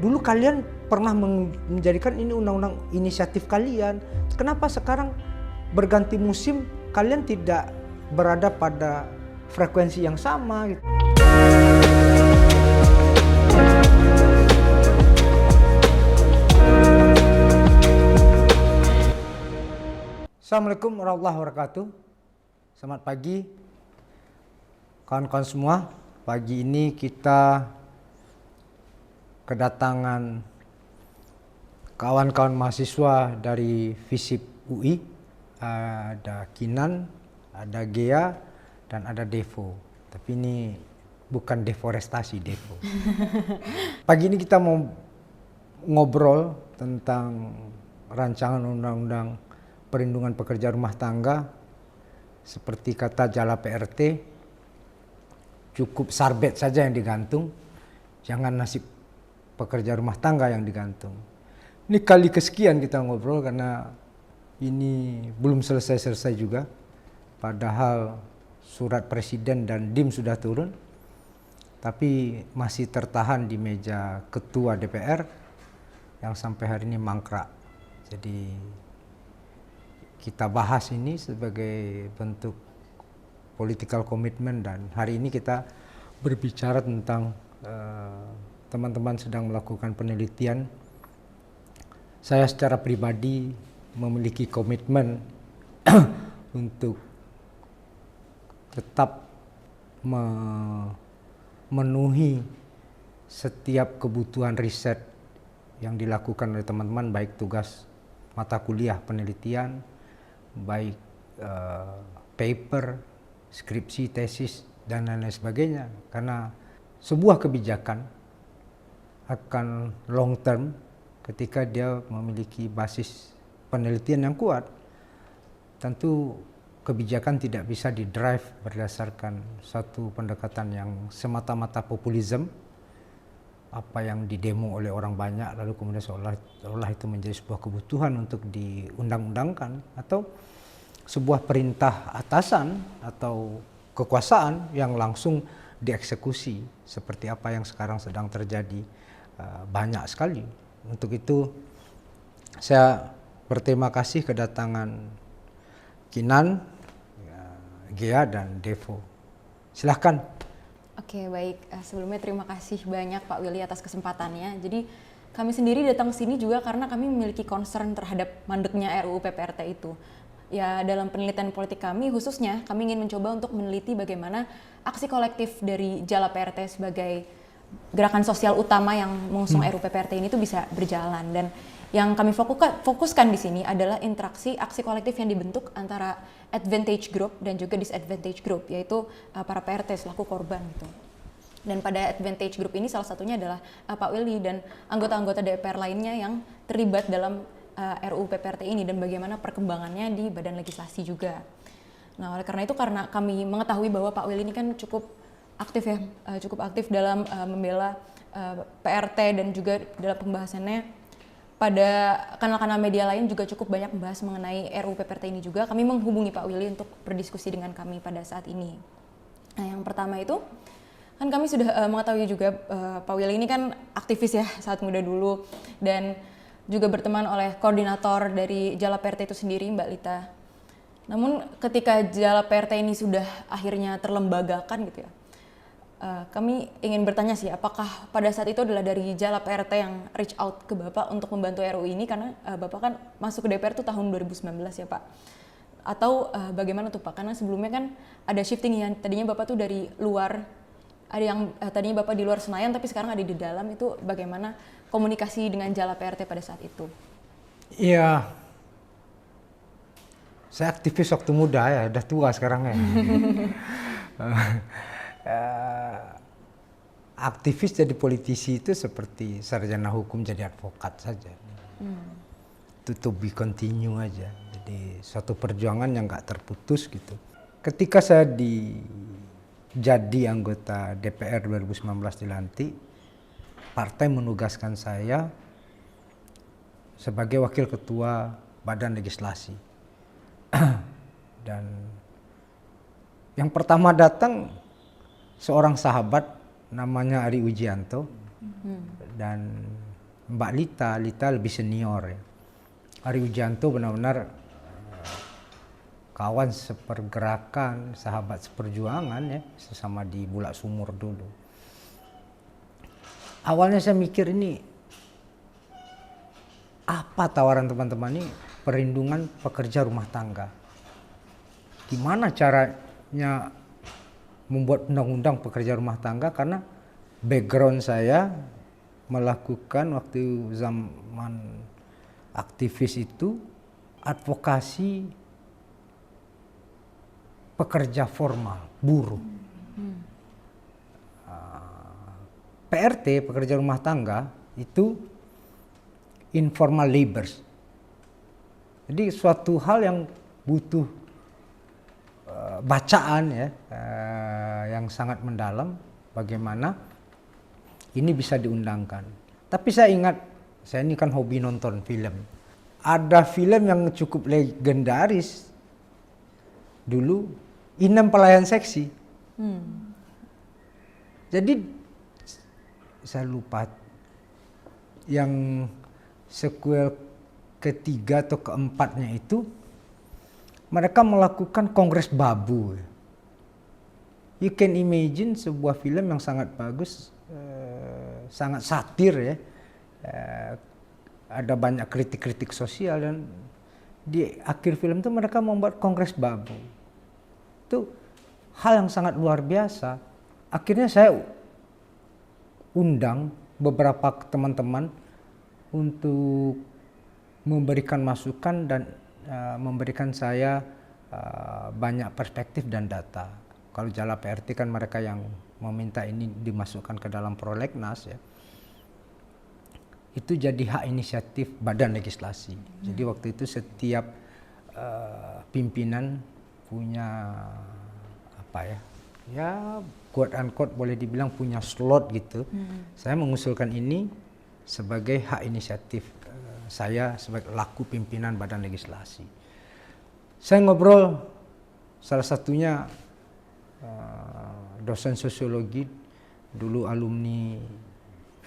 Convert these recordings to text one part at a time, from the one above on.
Dulu kalian pernah menjadikan ini undang-undang inisiatif kalian. Kenapa sekarang berganti musim kalian tidak berada pada frekuensi yang sama gitu? Assalamualaikum warahmatullahi wabarakatuh. Selamat pagi kawan-kawan semua. Pagi ini kita kedatangan kawan-kawan mahasiswa dari FISIP UI. Ada Kinan, ada Gea, dan ada Devo. Tapi ini bukan deforestasi, Devo. Pagi ini kita mau ngobrol tentang rancangan undang-undang perlindungan pekerja rumah tangga. Seperti kata Jala PRT, cukup sarbet saja yang digantung, jangan nasib pekerja rumah tangga yang digantung. Ini kali kesekian kita ngobrol karena ini belum selesai-selesai juga. Padahal surat presiden dan DIM sudah turun, tapi masih tertahan di meja ketua DPR yang sampai hari ini mangkrak. Jadi kita bahas ini sebagai bentuk political commitment, dan hari ini kita berbicara tentang teman-teman sedang melakukan penelitian. Saya secara pribadi memiliki komitmen untuk tetap memenuhi setiap kebutuhan riset yang dilakukan oleh teman-teman, baik tugas mata kuliah penelitian, baik paper, skripsi, tesis, dan lain-lain sebagainya. Karena sebuah kebijakan akan long term ketika dia memiliki basis penelitian yang kuat. Tentu kebijakan tidak bisa didrive berdasarkan satu pendekatan yang semata-mata populisme, apa yang didemo oleh orang banyak lalu kemudian seolah itu menjadi sebuah kebutuhan untuk diundang-undangkan, atau sebuah perintah atasan atau kekuasaan yang langsung dieksekusi seperti apa yang sekarang sedang terjadi banyak sekali. Untuk itu saya berterima kasih kedatangan Kinan, Gea, dan Devo. Silahkan. Oke, baik. Sebelumnya terima kasih banyak Pak Willy atas kesempatannya. Jadi kami sendiri datang ke sini juga karena kami memiliki concern terhadap mandeknya RUU PPRT itu. Ya, dalam penelitian politik kami khususnya kami ingin mencoba untuk meneliti bagaimana aksi kolektif dari Jala PRT sebagai gerakan sosial utama yang mengusung RUU PPRT ini tuh bisa berjalan. Dan yang kami fokuskan di sini adalah interaksi aksi kolektif yang dibentuk antara advantage group dan juga disadvantage group, yaitu para PRT selaku korban gitu. Dan pada advantage group ini salah satunya adalah Pak Willy dan anggota-anggota DPR lainnya yang terlibat dalam RUU PPRT ini dan bagaimana perkembangannya di badan legislasi juga. Nah, oleh karena itu, karena kami mengetahui bahwa Pak Willy ini kan cukup aktif dalam membela PRT dan juga dalam pembahasannya pada kanal-kanal media lain juga cukup banyak membahas mengenai RUU PPRT ini juga. Kami menghubungi Pak Willy untuk berdiskusi dengan kami pada saat ini. Nah, yang pertama itu kan kami sudah mengetahui juga Pak Willy ini kan aktivis ya saat muda dulu, dan juga berteman oleh koordinator dari Jala PRT itu sendiri, Mbak Lita. Namun ketika Jala PRT ini sudah akhirnya terlembagakan gitu ya, kami ingin bertanya sih, apakah pada saat itu adalah dari Jala PRT yang reach out ke Bapak untuk membantu RUU ini, karena Bapak kan masuk ke DPR tuh tahun 2019 ya Pak? Atau bagaimana tuh Pak? Karena sebelumnya kan ada shifting yang tadinya Bapak tuh dari luar, ada yang tadinya Bapak di luar Senayan tapi sekarang ada di dalam. Itu bagaimana komunikasi dengan Jala PRT pada saat itu? Iya, saya aktivis waktu muda ya, udah tua sekarang ya. Aktivis jadi politisi itu seperti sarjana hukum jadi advokat saja. Itu to be continue aja. Jadi suatu perjuangan yang gak terputus gitu. Ketika saya jadi anggota DPR 2019 dilantik, partai menugaskan saya sebagai wakil ketua badan legislasi. Dan yang pertama datang seorang sahabat namanya Ari Ujianto, dan Mbak Lita lebih senior ya. Ari Wijanto benar-benar kawan sepergerakan, sahabat seperjuangan ya, sesama di Bulak Sumur dulu. Awalnya saya mikir ini apa tawaran teman-teman ini, perlindungan pekerja rumah tangga. Gimana caranya membuat undang-undang pekerja rumah tangga, karena background saya melakukan waktu zaman aktivis itu advokasi pekerja formal, buruh. PRT, pekerja rumah tangga, itu informal labours. Jadi suatu hal yang butuh bacaan ya, yang sangat mendalam, bagaimana ini bisa diundangkan. Tapi saya ingat, saya ini kan hobi nonton film. Ada film yang cukup legendaris dulu, Inem Pelayan Seksi. Jadi saya lupa yang sequel ketiga atau keempatnya itu, mereka melakukan kongres babu. You can imagine sebuah film yang sangat bagus, sangat satir ya. Ada banyak kritik-kritik sosial, dan di akhir film itu mereka membuat kongres babu. Itu hal yang sangat luar biasa. Akhirnya saya undang beberapa teman-teman untuk memberikan masukan dan memberikan saya banyak perspektif dan data. Kalau Jala PRT kan mereka yang meminta ini dimasukkan ke dalam prolegnas ya. Itu jadi hak inisiatif badan legislasi. Jadi waktu itu setiap pimpinan punya apa ya? Ya quote unquote boleh dibilang punya slot gitu. Saya mengusulkan ini sebagai hak inisiatif saya sebagai laku pimpinan badan legislasi. Saya ngobrol, salah satunya dosen sosiologi, dulu alumni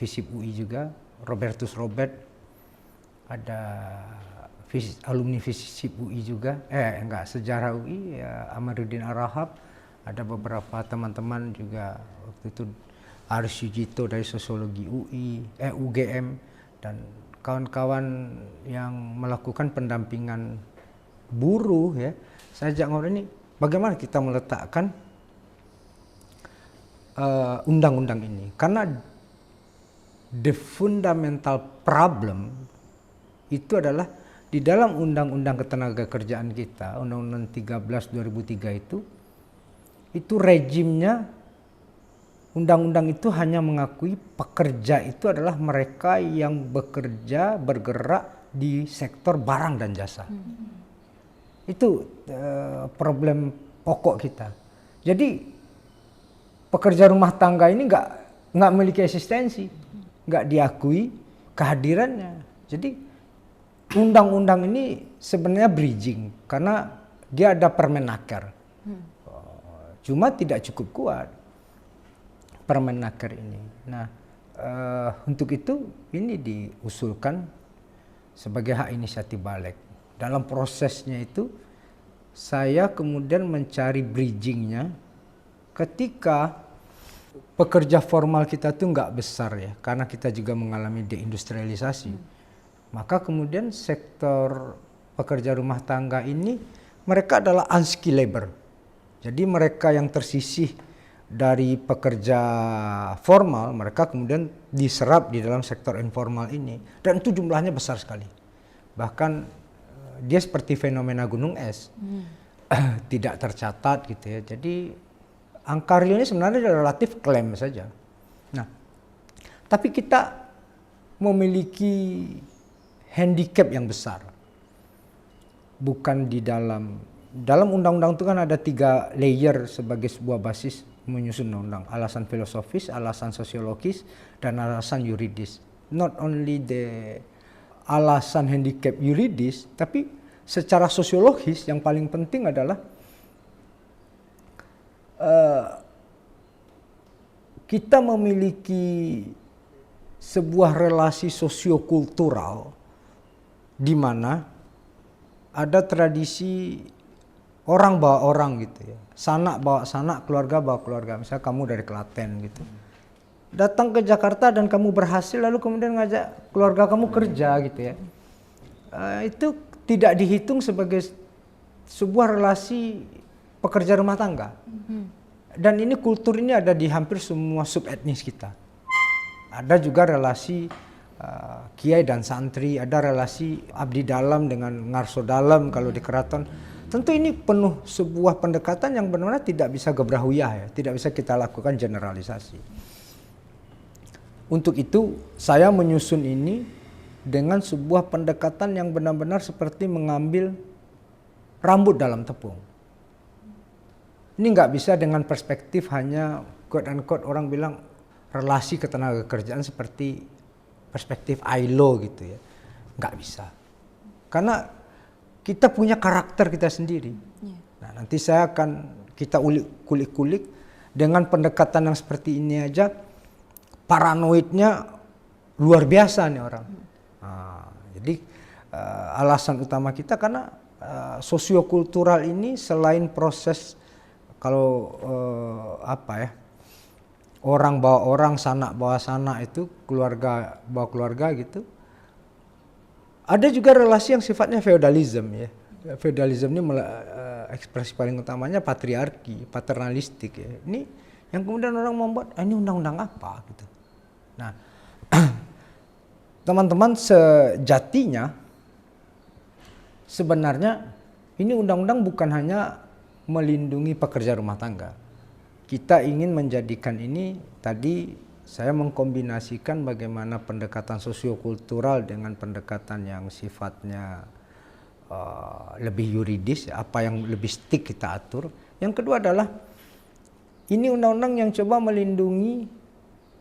FISIP UI juga, Robertus Robert, ada alumni FISIP UI juga, sejarah UI, ya, Amaruddin Arahab, ada beberapa teman-teman juga waktu itu, Aris Yujito dari sosiologi UI, UGM, dan kawan-kawan yang melakukan pendampingan buruh ya. Saya ajak ngobrol ini, bagaimana kita meletakkan undang-undang ini, karena the fundamental problem itu adalah di dalam undang-undang ketenagakerjaan kita, undang-undang 13 2003 itu rejimnya, undang-undang itu hanya mengakui pekerja itu adalah mereka yang bekerja, bergerak di sektor barang dan jasa. Itu problem pokok kita. Jadi pekerja rumah tangga ini nggak memiliki eksistensi, nggak diakui kehadirannya. Jadi undang-undang ini sebenarnya bridging, karena dia ada Permenaker, cuma tidak cukup kuat Permenaker ini. Nah, untuk itu ini diusulkan sebagai hak inisiatif balik. Dalam prosesnya itu saya kemudian mencari bridgingnya ketika pekerja formal kita tuh nggak besar ya, karena kita juga mengalami deindustrialisasi. Maka kemudian sektor pekerja rumah tangga ini mereka adalah unskilled labor. Jadi mereka yang tersisih dari pekerja formal, mereka kemudian diserap di dalam sektor informal ini, dan itu jumlahnya besar sekali. Bahkan dia seperti fenomena gunung es, tidak tercatat gitu ya. Jadi angka realnya sebenarnya relatif klaim saja. Nah, tapi kita memiliki handicap yang besar. Bukan di dalam undang-undang itu kan ada 3 layer sebagai sebuah basis menyusun undang. Alasan filosofis, alasan sosiologis, dan alasan yuridis. Not only the alasan handicap yuridis, tapi secara sosiologis yang paling penting adalah kita memiliki sebuah relasi sosiokultural di mana ada tradisi orang bawa orang gitu ya. Sanak bawa sanak, keluarga bawa keluarga. Misalnya kamu dari Klaten gitu. Datang ke Jakarta dan kamu berhasil lalu kemudian ngajak keluarga kamu kerja gitu ya. Itu tidak dihitung sebagai sebuah relasi pekerja rumah tangga. Dan ini kultur ini ada di hampir semua subetnis kita. Ada juga relasi kiai dan santri, ada relasi abdi dalam dengan ngarso dalam kalau di keraton. Tentu ini penuh sebuah pendekatan yang benar-benar tidak bisa gebrahuyah ya, tidak bisa kita lakukan generalisasi. Untuk itu saya menyusun ini dengan sebuah pendekatan yang benar-benar seperti mengambil rambut dalam tepung. Ini nggak bisa dengan perspektif hanya quote unquote orang bilang relasi ketenagakerjaan seperti perspektif ILO gitu ya. Nggak bisa. Karena kita punya karakter kita sendiri. Nah, nanti kita kulik-kulik dengan pendekatan yang seperti ini aja, paranoidnya luar biasa nih orang. Jadi alasan utama kita karena sosiokultural ini selain proses kalau orang bawa orang, sanak bawa sanak itu, keluarga bawa keluarga gitu. Ada juga relasi yang sifatnya feodalisme ya. Feodalisme ini ekspresi paling utamanya patriarki, paternalistik ya. Ini yang kemudian orang membuat ini undang-undang apa gitu. Nah, teman-teman sejatinya sebenarnya ini undang-undang bukan hanya melindungi pekerja rumah tangga. Kita ingin menjadikan ini tadi saya mengkombinasikan bagaimana pendekatan sosiokultural dengan pendekatan yang sifatnya lebih yuridis, apa yang lebih strict kita atur. Yang kedua adalah ini undang-undang yang coba melindungi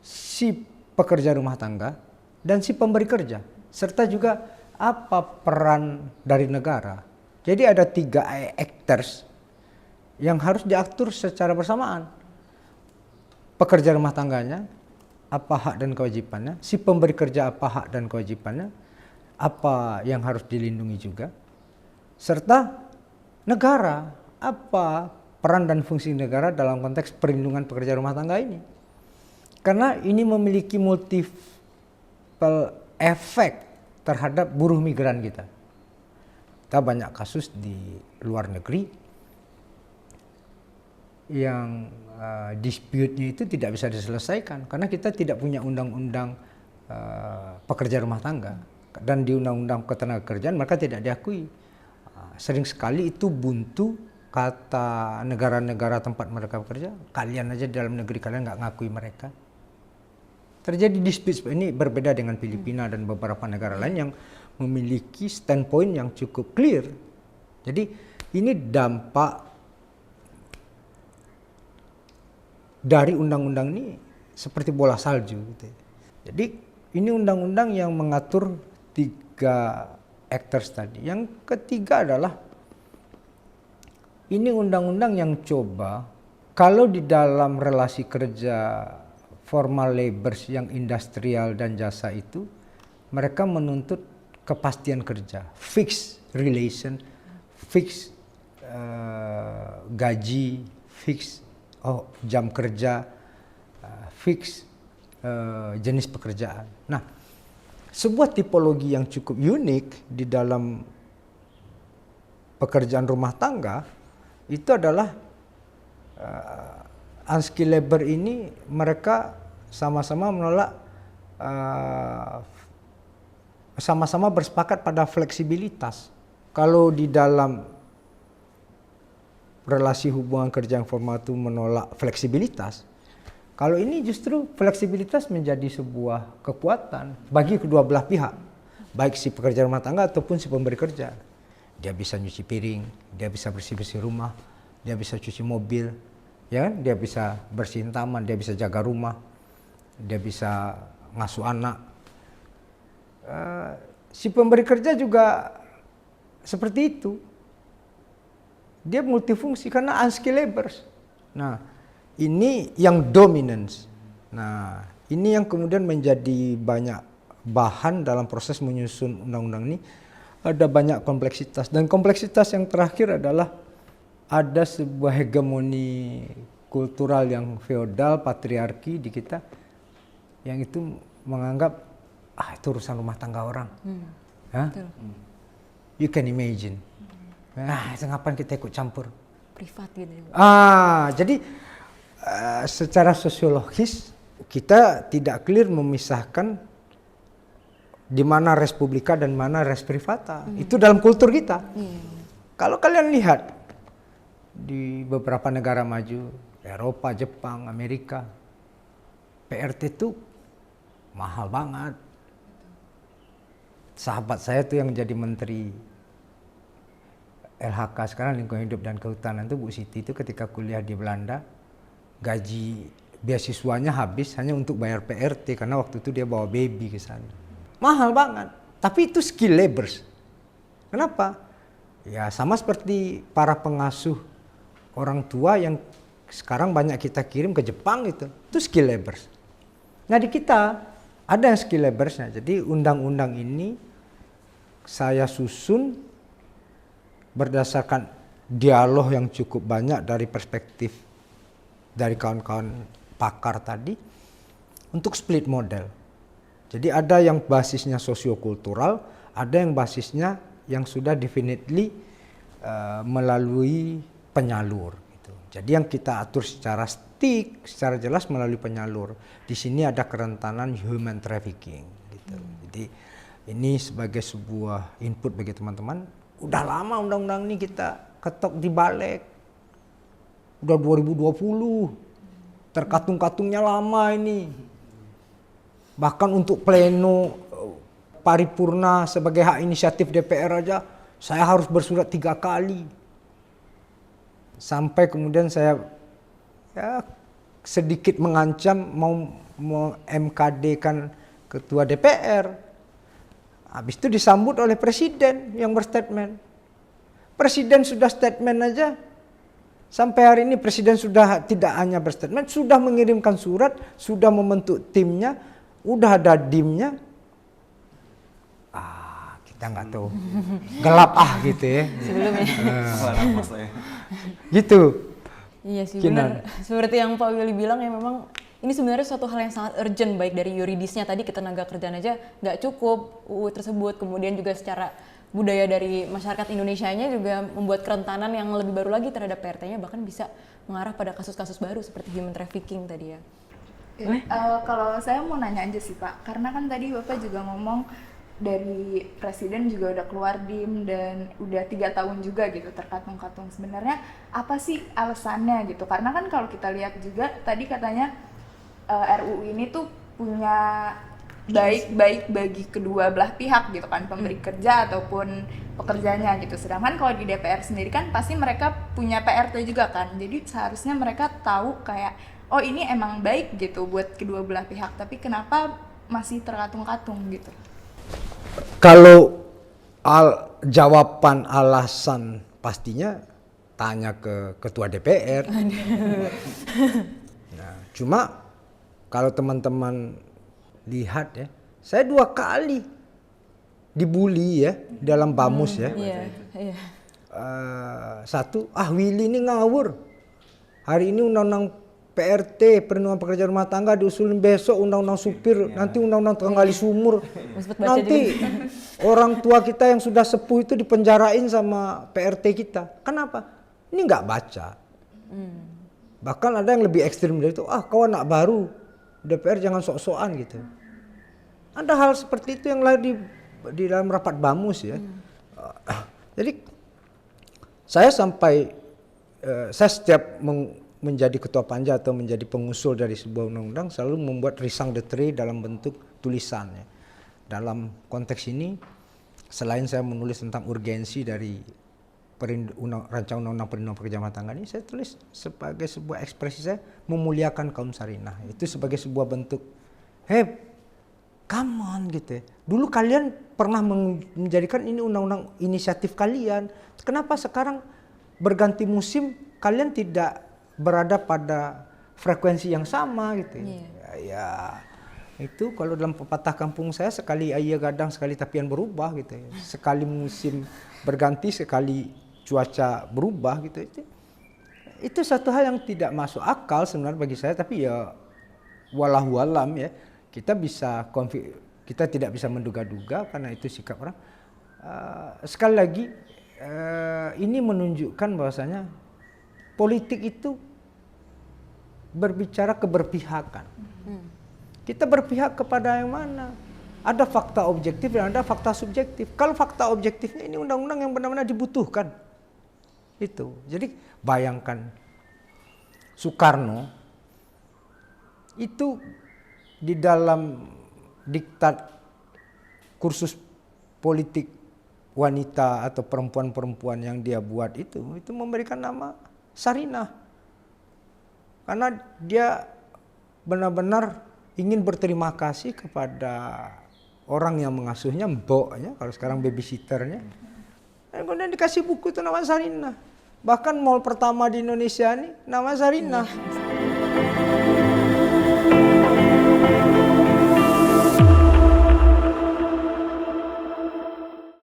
si pekerja rumah tangga dan si pemberi kerja, serta juga apa peran dari negara. Jadi ada 3 actors yang harus diatur secara bersamaan. Pekerja rumah tangganya, apa hak dan kewajibannya, si pemberi kerja apa hak dan kewajibannya, apa yang harus dilindungi juga, serta negara, apa peran dan fungsi negara dalam konteks perlindungan pekerja rumah tangga ini. Karena ini memiliki multiple efek terhadap buruh migran kita. Kita banyak kasus di luar negeri yang dispute-nya itu tidak bisa diselesaikan karena kita tidak punya undang-undang pekerja rumah tangga, dan di undang-undang ketenagakerjaan mereka tidak diakui. Sering sekali itu buntu kata negara-negara tempat mereka bekerja, kalian aja dalam negeri kalian nggak ngakui mereka. Terjadi dispute ini berbeda dengan Filipina dan beberapa negara lain yang memiliki standpoint yang cukup clear. Jadi ini dampak dari undang-undang ini seperti bola salju gitu. Jadi ini undang-undang yang mengatur 3 actors tadi. Yang ketiga adalah ini undang-undang yang coba kalau di dalam relasi kerja formal labours yang industrial dan jasa itu mereka menuntut kepastian kerja, fixed relation, fixed gaji, fixed jam kerja, fix jenis pekerjaan. Nah, sebuah tipologi yang cukup unik di dalam pekerjaan rumah tangga itu adalah unskilled labor ini mereka sama-sama menolak, sama-sama bersepakat pada fleksibilitas. Kalau di dalam relasi hubungan kerja yang formal itu menolak fleksibilitas. Kalau ini justru fleksibilitas menjadi sebuah kekuatan bagi kedua belah pihak. Baik si pekerja rumah tangga ataupun si pemberi kerja. Dia bisa nyuci piring, dia bisa bersih-bersih rumah, dia bisa cuci mobil, ya, dia bisa bersihin taman, dia bisa jaga rumah, dia bisa ngasuh anak. Si pemberi kerja juga seperti itu. Dia multifungsi karena unskilled labour. Nah, ini yang dominance. Nah, ini yang kemudian menjadi banyak bahan dalam proses menyusun undang-undang ini. Ada banyak kompleksitas, dan kompleksitas yang terakhir adalah ada sebuah hegemoni kultural yang feodal, patriarki di kita, yang itu menganggap itu urusan rumah tangga orang. You can imagine. Ngapain kita ikut campur? Privat gitu. Jadi secara sosiologis kita tidak clear memisahkan di mana res publica dan mana res privata. Itu dalam kultur kita. Kalau kalian lihat di beberapa negara maju, Eropa, Jepang, Amerika, PRT itu mahal banget. Sahabat saya tuh yang jadi menteri LHK sekarang, lingkungan hidup dan kehutanan, itu Bu Siti, itu ketika kuliah di Belanda, gaji beasiswanya habis hanya untuk bayar PRT karena waktu itu dia bawa baby ke sana. Mahal banget, tapi itu skill laborers. Kenapa? Ya sama seperti para pengasuh orang tua yang sekarang banyak kita kirim ke Jepang, itu skill laborers. Nah di kita ada yang skill laborersnya. Jadi undang-undang ini saya susun berdasarkan dialog yang cukup banyak dari perspektif dari kawan-kawan pakar tadi untuk split model. Jadi ada yang basisnya sosiokultural, ada yang basisnya yang sudah definitely melalui penyalur. Gitu. Jadi yang kita atur secara secara jelas melalui penyalur. Di sini ada kerentanan human trafficking. Gitu. Jadi ini sebagai sebuah input bagi teman-teman. Udah lama undang-undang ini kita ketok di balik. Udah 2020. Terkatung-katungnya lama ini. Bahkan untuk pleno paripurna sebagai hak inisiatif DPR aja saya harus bersurat 3 kali. Sampai kemudian saya sedikit mengancam mau MKD-kan ketua DPR. Habis itu disambut oleh presiden yang berstatement. Presiden sudah statement aja. Sampai hari ini presiden sudah tidak hanya berstatement, sudah mengirimkan surat, sudah membentuk timnya, udah ada dimnya. Kita nggak tahu. Gelap gitu ya. Sebelumnya. Gitu. Iya sih benar. Seperti yang Pak Willy bilang ya, memang ini sebenarnya suatu hal yang sangat urgent, baik dari yuridisnya tadi ketenaga kerjaan aja nggak cukup UU tersebut, kemudian juga secara budaya dari masyarakat Indonesianya juga membuat kerentanan yang lebih baru lagi terhadap PRT-nya, bahkan bisa mengarah pada kasus-kasus baru seperti human trafficking tadi ya. Kalau saya mau nanya aja sih Pak, karena kan tadi Bapak juga ngomong dari presiden juga udah keluar DIM dan udah 3 tahun juga gitu terkatung-katung. Sebenarnya apa sih alasannya gitu? Karena kan kalau kita lihat juga tadi katanya RUU ini tuh punya baik bagi kedua belah pihak gitu kan, pemberi kerja ataupun pekerjanya gitu. Sedangkan kalau di DPR sendiri kan pasti mereka punya PRT juga kan. Jadi seharusnya mereka tahu kayak oh ini emang baik gitu buat kedua belah pihak, tapi kenapa masih terkatung-katung gitu? Kalau jawaban alasan pastinya tanya ke ketua DPR. Nah, cuma kalau teman-teman lihat ya, saya 2 kali dibully ya dalam Bamus ya. Iya. Satu, Willy ini ngawur. Hari ini undang-undang PRT, perlindungan pekerja rumah tangga diusulin besok, undang-undang supir, nanti undang-undang tukang gali sumur. Nanti orang tua kita yang sudah sepuh itu dipenjarain sama PRT kita. Kenapa? Ini nggak baca. Bahkan ada yang lebih ekstrim dari itu. Kau anak baru, DPR jangan sok-sokan gitu. Ada hal seperti itu yang lagi di dalam rapat Bamus ya. Jadi saya saya setiap menjadi ketua panja atau menjadi pengusul dari sebuah undang-undang selalu membuat risang detri dalam bentuk tulisan ya. Dalam konteks ini selain saya menulis tentang urgensi dari rancangan undang-undang perlindungan pekerja rumah tangga ini, saya tulis sebagai sebuah ekspresi saya memuliakan kaum Sarinah. Itu sebagai sebuah bentuk come on gitu ya. Dulu kalian pernah menjadikan ini undang-undang inisiatif kalian. Kenapa sekarang berganti musim kalian tidak berada pada frekuensi yang sama gitu ya. Itu kalau dalam pepatah kampung saya, sekali ayah gadang sekali tapian berubah gitu ya. Sekali musim berganti, sekali cuaca berubah gitu. Itu satu hal yang tidak masuk akal sebenarnya bagi saya, tapi ya walahu alam ya. Kita tidak bisa menduga-duga karena itu sikap orang. Sekali lagi ini menunjukkan bahwasanya politik itu berbicara keberpihakan. Kita berpihak kepada yang mana? Ada fakta objektif dan ada fakta subjektif. Kalau fakta objektifnya ini undang-undang yang benar-benar dibutuhkan. Itu. Jadi bayangkan Soekarno itu di dalam diktat kursus politik wanita atau perempuan-perempuan yang dia buat itu memberikan nama Sarinah. Karena dia benar-benar ingin berterima kasih kepada orang yang mengasuhnya, mboknya, kalau sekarang babysitternya. Dan kemudian dikasih buku itu nama Sarinah. Bahkan mall pertama di Indonesia ini nama Sarinah.